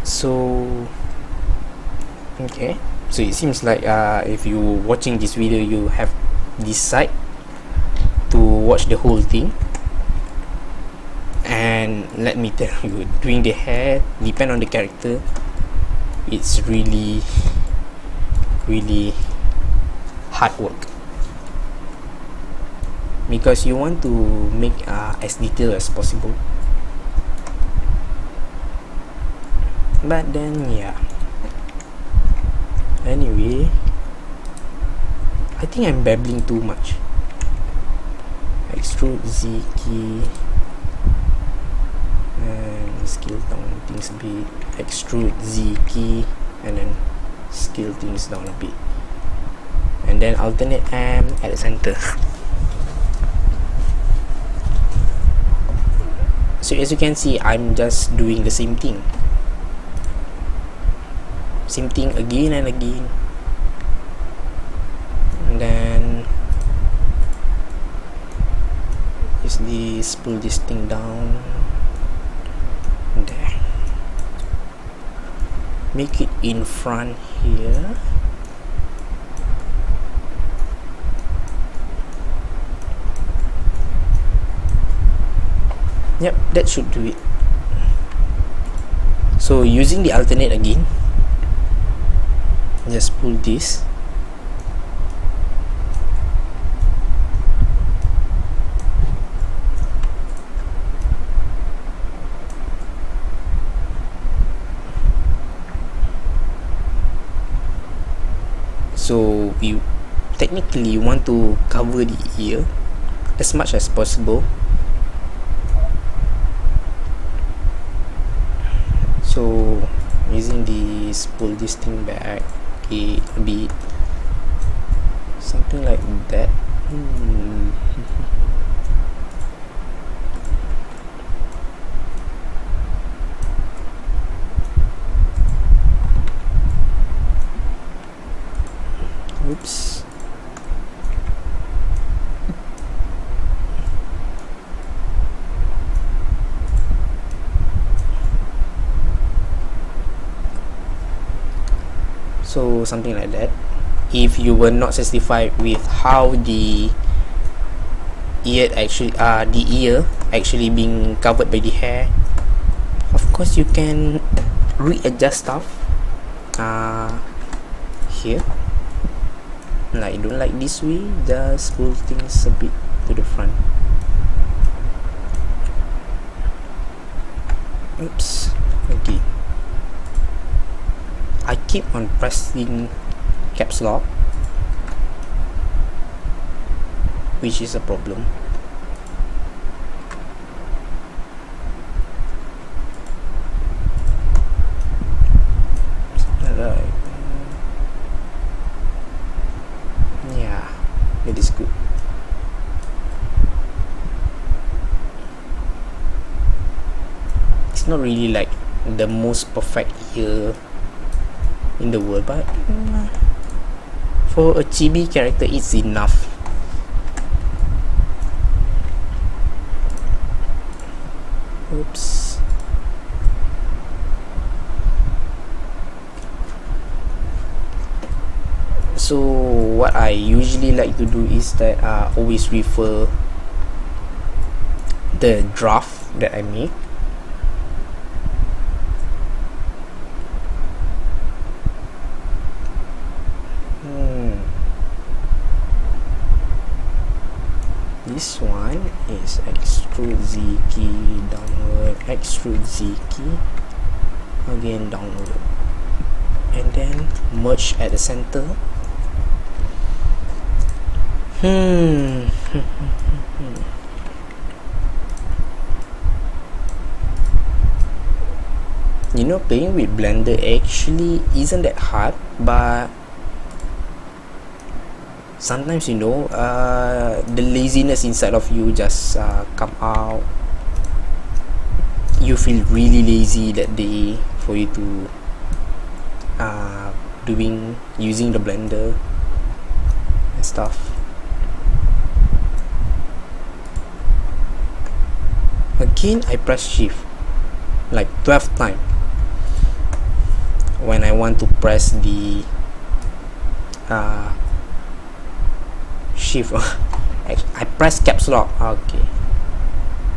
So okay, so it seems like if you watching this video, you have decided to watch the whole thing. And let me tell you, doing the hair depend on the character. It's really hard work, because you want to make as detailed as possible. But then yeah, anyway, I think I'm babbling too much. Extrude Z key and scale down things a bit. Extrude Z key and then scale things down a bit, and then alternate M at the center. So as you can see, I'm just doing the same thing again and again, and then use this, pull this thing down there, make it in front here. Yep, that should do it. So using the alternate again, just pull this, so you technically want to cover the ear as much as possible. So using this, pull this thing back a bit, something like that. Oops. So something like that. If you were not satisfied with how the ear actually being covered by the hair, of course you can readjust stuff here. Like, don't like this way, just pull things a bit to the front. Oops. Okay, I keep on pressing caps lock, which is a problem. Alright. Yeah, it is good. It's not really like the most perfect ear in the world, but for a chibi character it's enough. Oops. So what I usually like to do is that always refer the draft that I make. This one is extrude Z key downward, extrude Z key again downward, and then merge at the center. You know, playing with Blender actually isn't that hard, but sometimes, you know, the laziness inside of you just come out. You feel really lazy that day for you to using the Blender and stuff. Again, I press shift like 12 times. when I want to press the shift. I press caps lock. Okay,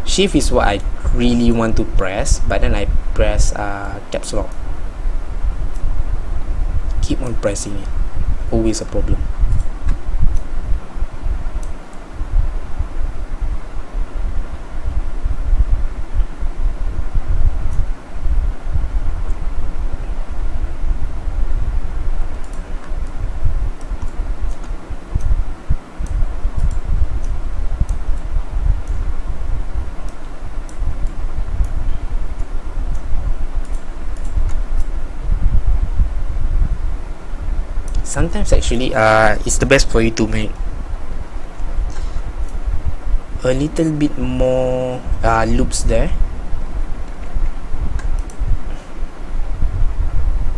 shift is what I really want to press, but then I press caps lock. Keep on pressing it, always a problem. Sometimes actually it's the best for you to make a little bit more loops there,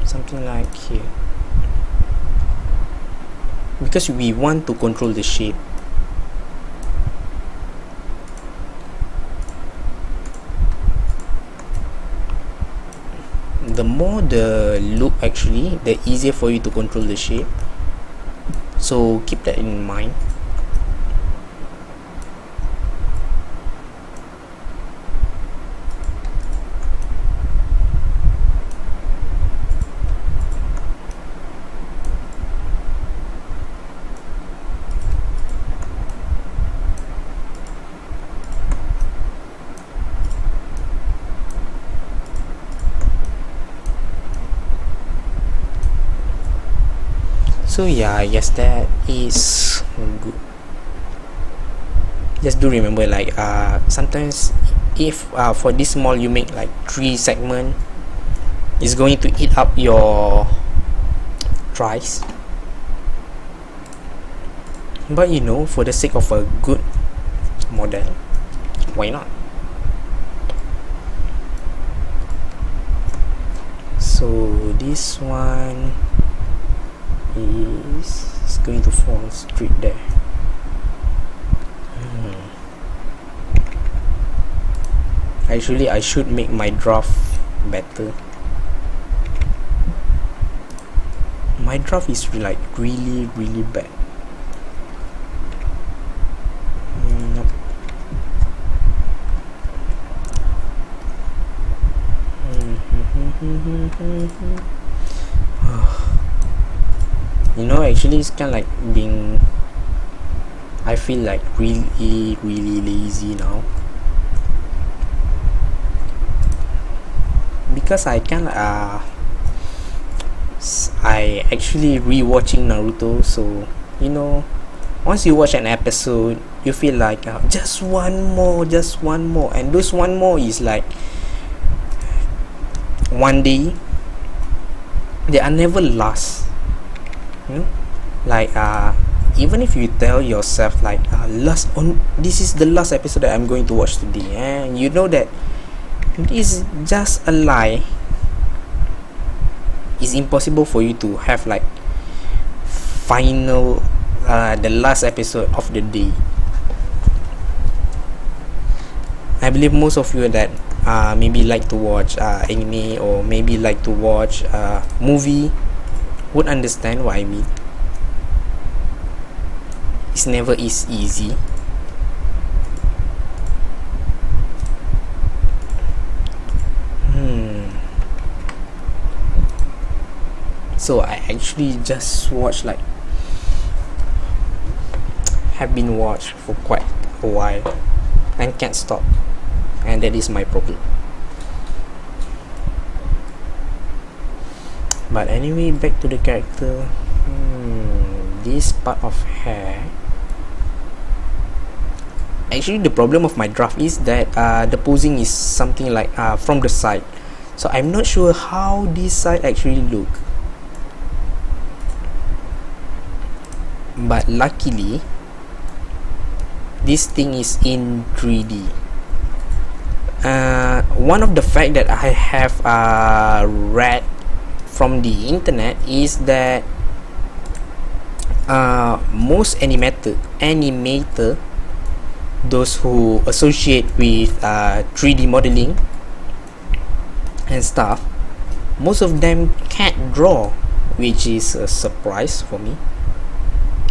something like here, because we want to control the shape. The more the loop actually, the easier for you to control the shape, so keep that in mind. So yeah, I guess that is good. Just do remember, like sometimes if for this mall you make like 3 segment, it's going to eat up your tries, but you know, for the sake of a good model, why not? So this one is going to fall straight there. Actually, I should make my draft better. My draft is like really bad. Nope. You know, actually it's kind of like being, I feel like really lazy now, because I can I actually rewatching Naruto. So you know, once you watch an episode, you feel like just one more, and those one more is like one day. They are never last. You know, like even if you tell yourself like this is the last episode that I'm going to watch today, and you know that it is just a lie. It's impossible for you to have like final the last episode of the day. I believe most of you that maybe like to watch anime, or maybe like to watch movie, would understand what I mean. It's never is easy. So I actually just watched like have been watched for quite a while and can't stop, and that is my problem. But anyway, back to the character. This part of hair, actually the problem of my draft is that the posing is something like from the side, so I'm not sure how this side actually look. But luckily this thing is in 3D. One of the fact that I have read from the internet is that most animator, those who associate with 3D modeling and stuff, most of them can't draw, which is a surprise for me.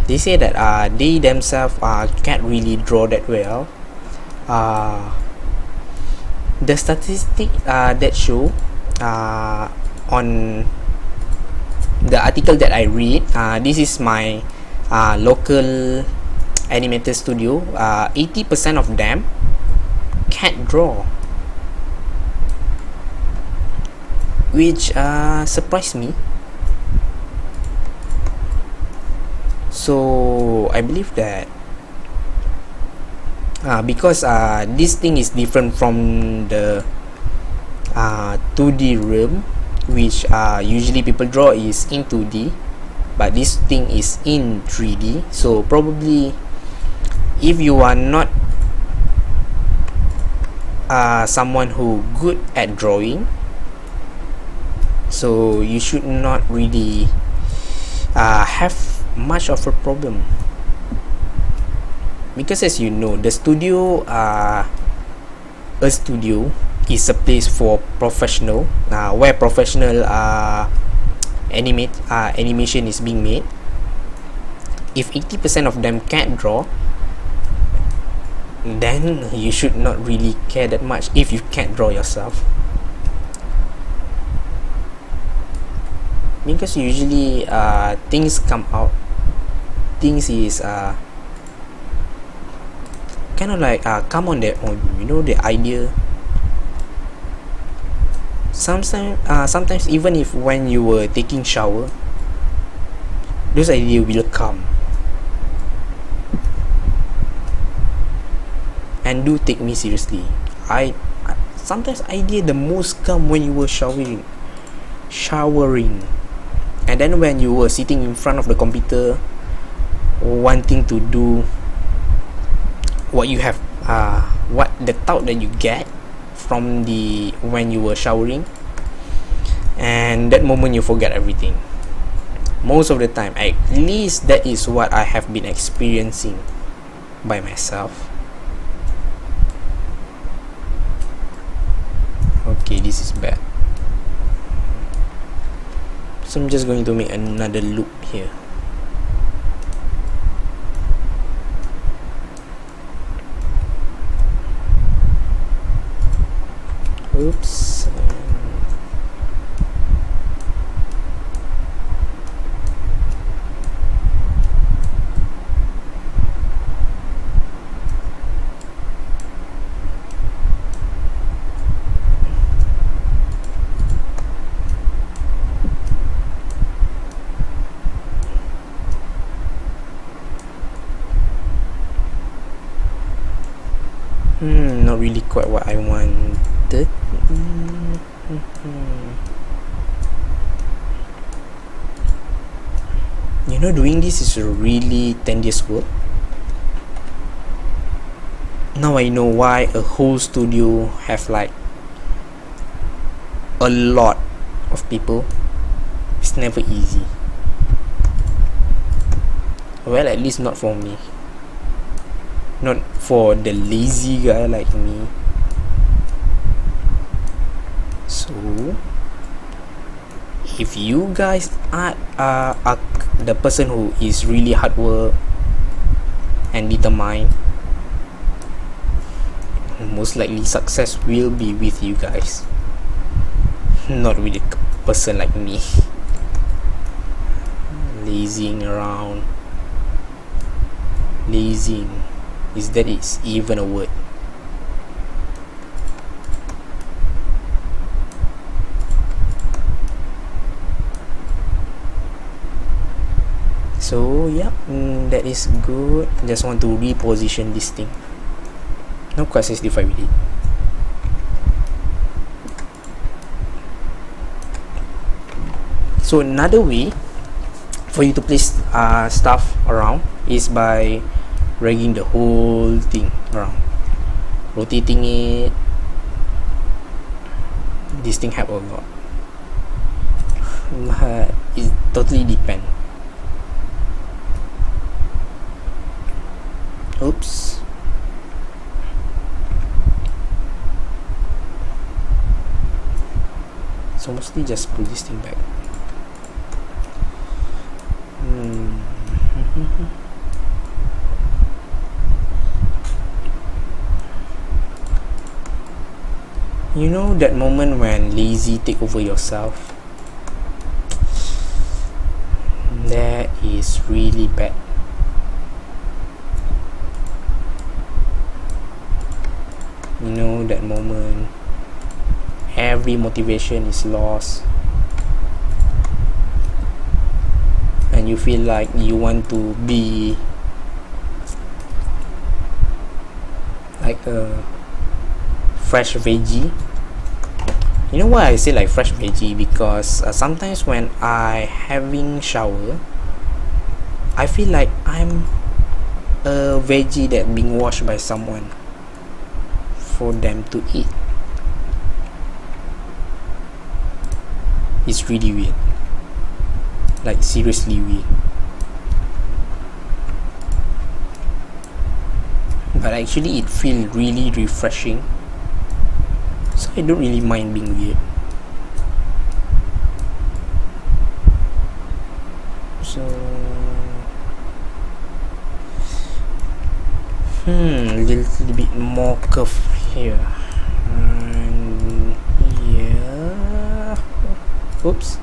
They say that they themselves can't really draw that well. The statistic that show on the article that I read, this is my local animator studio, 80% of them can't draw, which surprised me. So I believe that because this thing is different from the 2D realm, which usually people draw is in 2D, but this thing is in 3D. So probably if you are not someone who good at drawing, so you should not really have much of a problem, because as you know, the studio a studio is a place for professional, where professional animation is being made. If 80% of them can't draw, then you should not really care that much if you can't draw yourself, because usually things come out, things is kind of like come on their own, you know, the idea. Sometimes even if when you were taking shower, those ideas will come. And do take me seriously. I sometimes idea the most come when you were showering, and then when you were sitting in front of the computer, wanting to do what you have, what the thought that you get from the when you were showering, and that moment you forget everything. Most of the time, at least that is what I have been experiencing by myself. Okay, this is bad. So I'm just going to make another loop here. Oops. Not really quite what I wanted. You know, doing this is a really tedious work. Now I know why a whole studio have like a lot of people. It's never easy. Well, at least not for me. Not for the lazy guy like me. So if you guys are the person who is really hard work and determined, most likely success will be with you guys, not with a person like me lazing around. Lazing, is that it's even a word? So yeah, that is good. Just want to reposition this thing. Not quite satisfied with it. So another way for you to place stuff around is by dragging the whole thing around, rotating it. This thing help a lot, but it totally depends. Oops. So mostly just pull this thing back. You know that moment when lazy take over yourself? That is really bad. You know that moment, every motivation is lost, and you feel like you want to be like a fresh veggie. You know why I say like fresh veggie? Because sometimes when I having shower, I feel like I'm a veggie that being washed by someone for them to eat. It's really weird, like seriously weird. But actually it feels really refreshing, so I don't really mind being weird. So a little bit more curve here, and yeah, oops.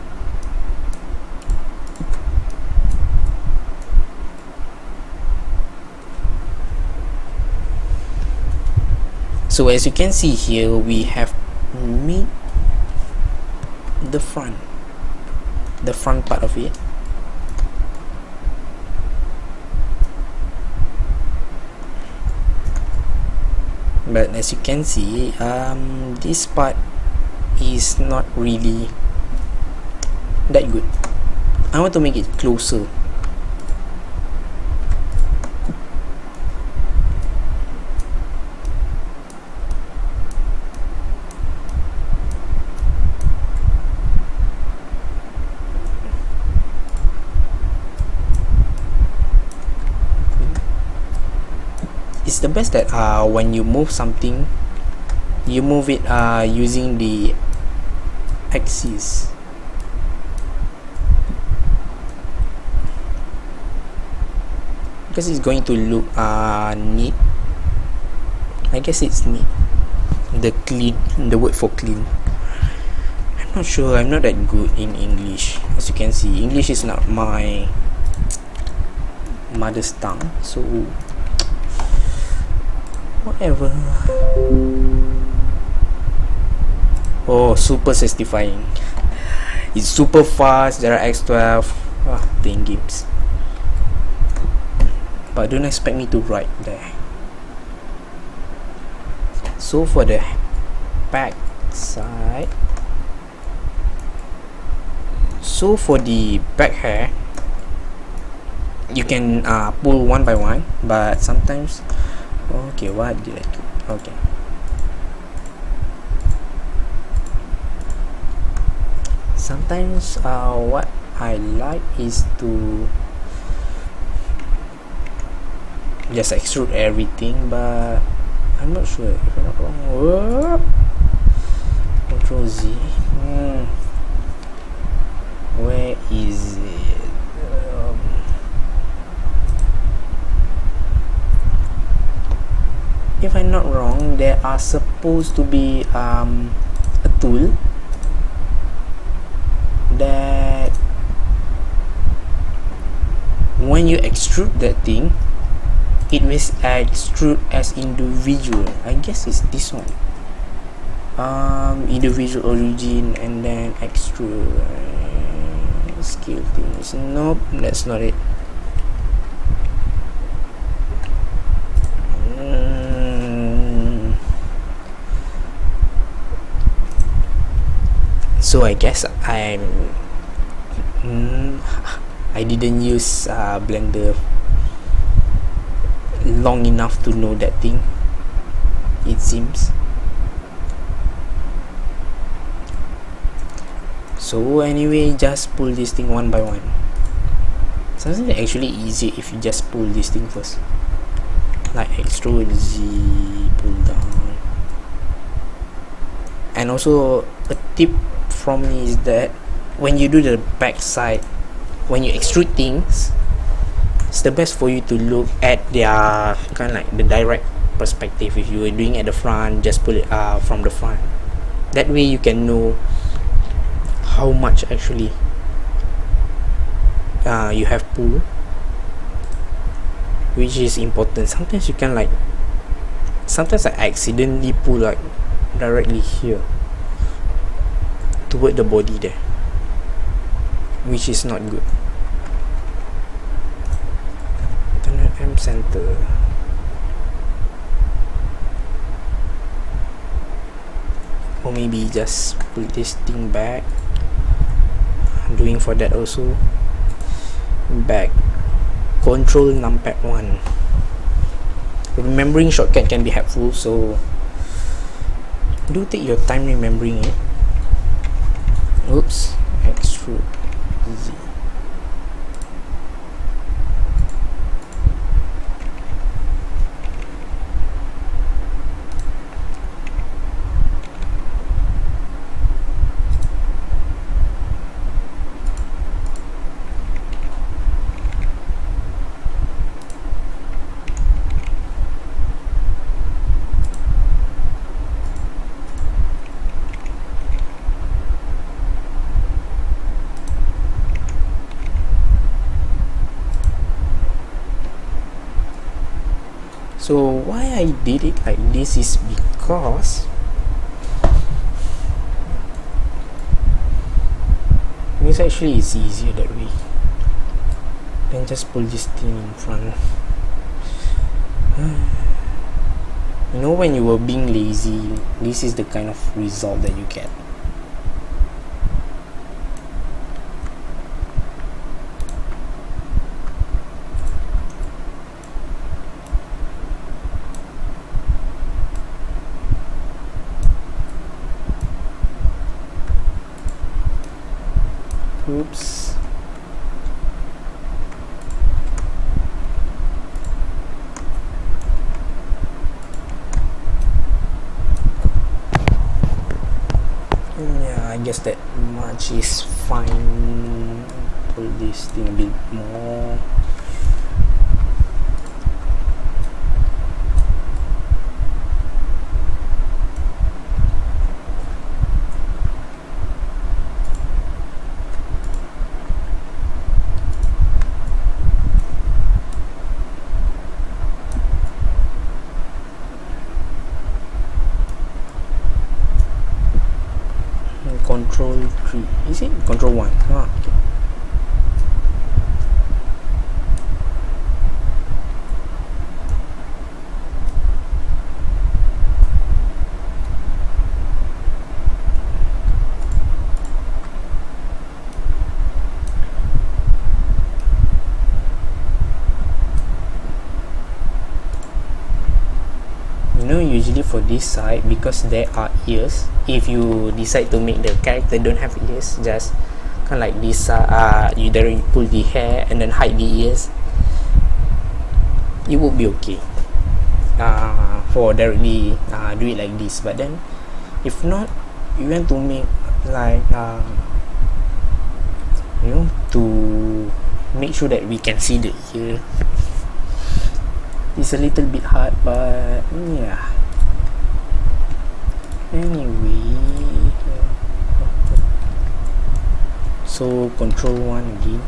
So as you can see here, we have made the front part of it. But as you can see, this part is not really that good. I want to make it closer. It's the best that when you move something, you move it using the axis. Because it's going to look neat. I guess it's neat. The word for clean. I'm not sure, I'm not that good in English. As you can see, English is not my mother's tongue, so whatever. Oh, super satisfying. It's super fast. There are X12 playing games, but don't expect me to write there. So for the back side, so for the back hair, you can pull one by one, but sometimes okay, what did I do? Okay, sometimes what I like is to just extrude everything, but I'm not sure if I'm not wrong. Whoop. Control Z. Where is it? If I'm not wrong, there are supposed to be a tool that when you extrude that thing, it will extrude as individual. I guess it's this one. Individual origin and then extrude scale things. Nope, that's not it. So I guess I didn't use Blender long enough to know that thing, it seems. So anyway, just pull this thing one by one. Sometimes it's actually easy if you just pull this thing first, like extrude Z, pull down. And also a tip from me is that when you do the back side, when you extrude things, it's the best for you to look at their kind of like the direct perspective. If you were doing at the front, just pull it from the front. That way you can know how much actually you have pulled, which is important. Sometimes you can like, sometimes I accidentally pull like directly here toward the body there, which is not good. M center. Or maybe just put this thing back. I'm doing for that also. Back. Control numpad 1. Remembering shortcut can be helpful, so do take your time remembering it. Oops. Extrude Z. So why I did it like this is because this actually is easier that way. Then just pull this thing in front. You know, when you were being lazy, this is the kind of result that you get. Oops. Yeah, I guess that much is fine. Pull this thing a bit more. Control 3, is it? Control 1. Okay. Usually for this side, because there are ears, if you decide to make the character don't have ears, just kind of like this, you directly pull the hair and then hide the ears, it would be okay for directly do it like this. But then if not, you want to make like you know, to make sure that we can see the ear, it's a little bit hard, but yeah. Anyway, so control 1 again.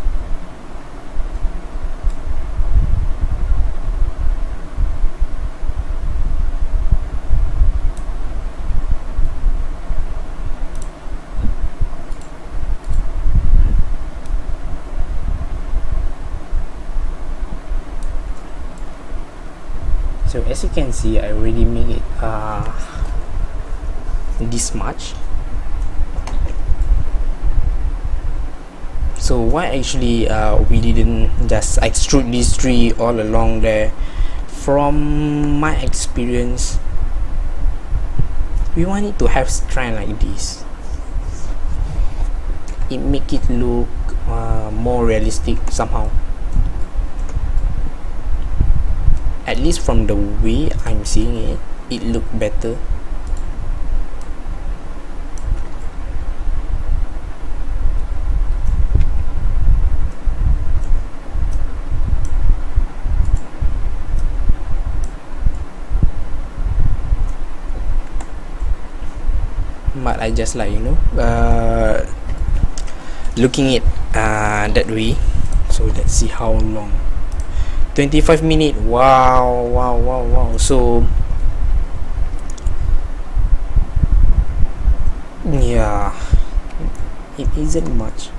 So as you can see, I already made it this much. So why actually we didn't just extrude these three all along there? From my experience, we want it to have strand like this. It make it look more realistic somehow. At least from the way I'm seeing it, it look better. I just like, you know, looking it that way. So let's see how long. 25 minutes. Wow. So yeah, it isn't much.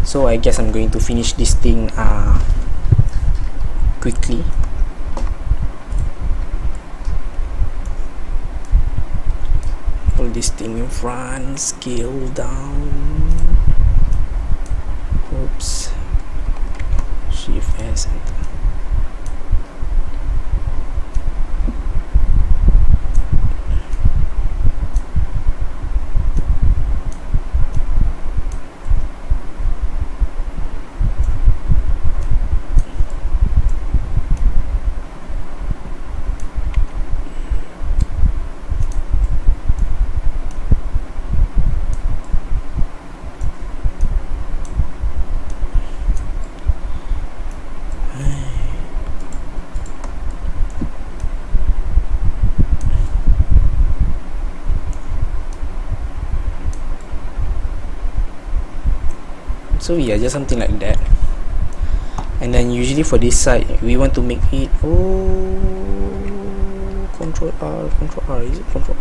So I guess I'm going to finish this thing quickly. Hold this thing in front, scale down. Oops. Shift S, enter. So yeah, just something like that. And then usually for this side we want to make it Control R, is it Control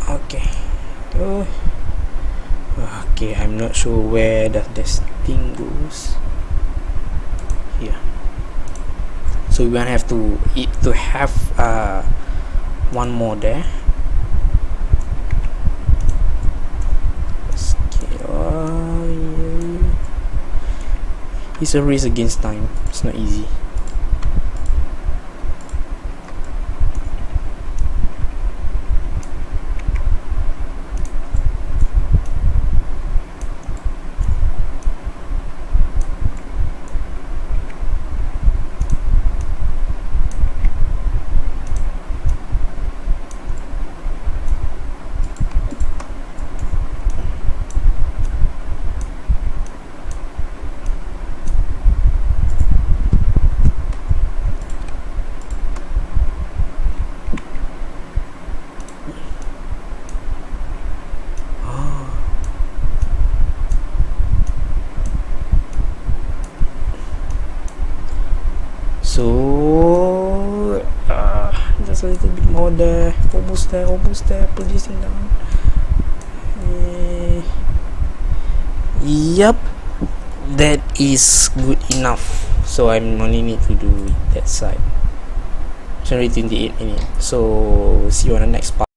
R? Okay. Okay, I'm not sure where does this thing goes. Here. So we want to have one more there. It's a race against time. It's not easy. So just a little bit more there. Almost there. Pull this thing down. Yep, that is good enough. So I only need to do that side. It's already 28 minutes. So see you on the next part.